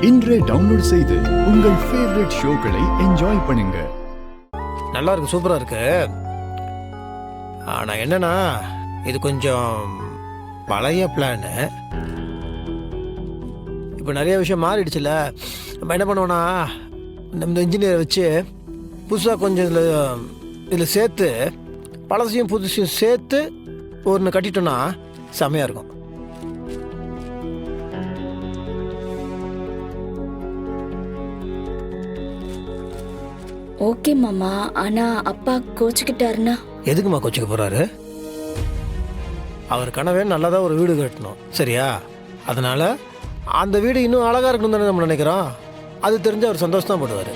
இன்றே டவுன்லோட் செய்து உங்கள் ஃபேவரட் ஷோக்களை என்ஜாய் பண்ணுங்க. நல்லா இருக்கு, சூப்பரா இருக்கு. ஆனா என்னன்னா இது கொஞ்சம் பழைய பிளானு. இப்போ நிறைய விஷயம் மாறிடுச்சுல. நம்ம என்ன பண்ணுவோன்னா நம்ம இன்ஜினியரை வச்சு புதுசாக கொஞ்சம் இதில் சேர்த்து பழசையும் புதுசையும் சேர்த்து ஒன்று கட்டிட்டோன்னா செமையாக இருக்கும். ஓகே மாமா, ஆனா அப்பா கோச்சுக்கிட்டாருன்னா? எதுக்குமா கோச்சுக்க போகிறாரு? அவர் கனவே நல்லதாக ஒரு வீடு கட்டணும், சரியா? அதனால் அந்த வீடு இன்னும் அழகாக இருக்கணும் தானே நம்ம நினைக்கிறோம். அது தெரிஞ்சு அவர் சந்தோஷம் தான் படுவார்.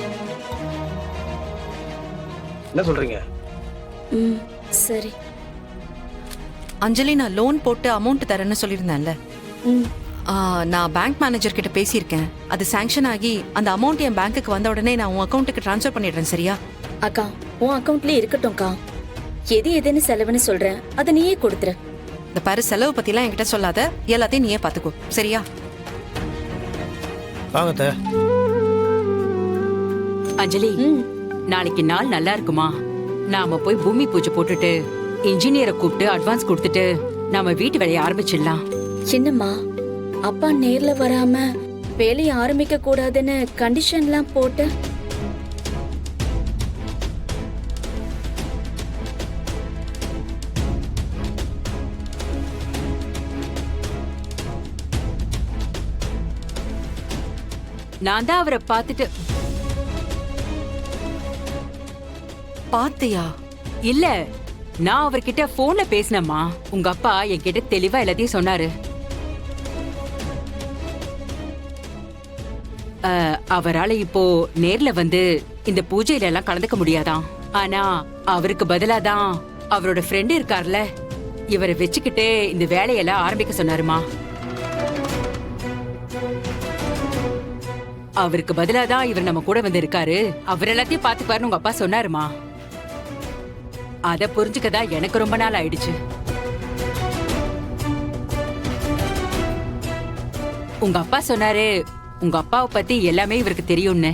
என்ன சொல்கிறீங்க? ம், சரி. அஞ்சலி, நான் லோன் போட்டு அமௌண்ட் தரேன்னு சொல்லியிருந்தேன்ல. ம், நான் பேங்க் மேனேஜர் கிட்ட பேசியிருக்கேன். அது சாங்ஷன் ஆகி அந்த அமௌண்ட் என் பேங்க்குக்கு வந்த உடனே நான் உன் அக்கௌண்ட்டுக்கு ட்ரான்ஸ்ஃபர் பண்ணிடுறேன், சரியா? அக்கா, உன் அக்கௌண்ட்லயே இருக்கட்டும்க்கா. எதுன்னு செலவுன்னு சொல்றேன், அதை நீயே கொடுத்துரு. இந்த பாரு, செலவு பத்திலாம் என்கிட்ட சொல்லாத, எல்லாத்தையும் நீயே பாத்துக்கோ, சரியா? வாங்க. அஞ்சலி, நாளைக்கு நாள் நல்லா இருக்குமா? நாம போய் பூமி பூஜை போட்டுட்டு இன்ஜினியரை கூப்பிட்டு அட்வான்ஸ் கொடுத்துட்டு நாம வீட்டு வேலையை ஆரம்பிச்சிடலாம். சின்னம்மா, அப்பா நேர்ல வராம வேலையை ஆரம்பிக்க கூடாதுன்னு கண்டிஷன்லாம் போட்டு. நான் தான் அவரை பார்த்துட்டு. பாத்தியா? இல்ல, நான் அவர்கிட்ட போன்ல பேசினேம்மா. உங்க அப்பா என்கிட்ட தெளிவா எல்லாத்தையும் சொன்னாரு. அவரால இப்போ நேர்ல வந்து இந்த பூஜையில எல்லாம் கலந்துக்க முடியாதாம். ஆனா அவருக்கு பதிலாதான் அவரோட ஃப்ரெண்டு இருக்கார்ல, இவரை வச்சுக்கிட்டு இந்த வேலையெல்லாம் ஆரம்பிக்க சொன்னாருமா. அவருக்கு பதிலாதான் இவர் நம்ம கூட வந்து இருக்காரு. அவர் எல்லாத்தையும் பாத்துப்பாருன்னு உங்க அப்பா சொன்னாருமா. அத புரிஞ்சுக்கதான் எனக்கு ரொம்ப நாள் ஆயிடுச்சு. உங்க அப்பா சொன்னாரு உங்க அப்பாவை பத்தி எல்லாமே இவருக்கு தெரியும்னு.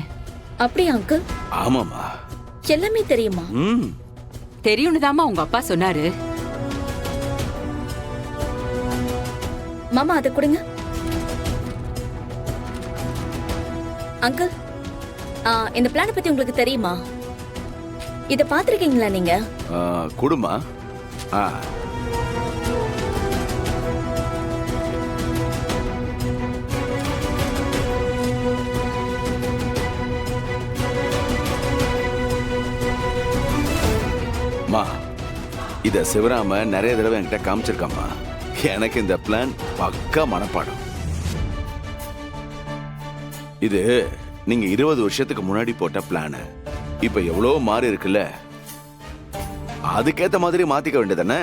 அப்படியா அங்கிள்? ஆமாமா, எல்லாமே தெரியுமா? தெரியும்னு தாமா உங்க அப்பா சொன்னாரு. மாமா, அதை கொடுங்க. அங்கிள், இந்த பிளான் பத்தி உங்களுக்கு தெரியுமா? இத பாத்திருக்கீங்களா நீங்க? குடுமா. மா, இத சிவராம நிறைய தடவை என்கிட்ட காமிச்சிருக்காமா. எனக்கு இந்த பிளான் பக்கா மனப்பாடம். இது நீங்க 20 வருஷத்துக்கு முன்னாடி போட்ட பிளான். இப்ப எவ்வளவு மாறி இருக்குல்ல, அதுக்கேத்த மாதிரி மாத்திக்க வேண்டியதானே.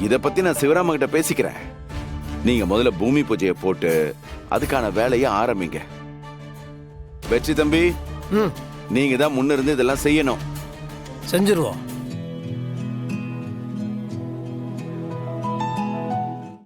இத பத்தி நான் சிவராம கிட்ட பேசிக்கிறேன். நீங்க முதல்ல பூமி பூஜையை போட்டு அதுக்கான வேலையை ஆரம்பிங்க. வெற்றி தம்பி, நீங்க தான் முன்னிருந்து இதெல்லாம் செய்யணும். செஞ்சிருவோம்.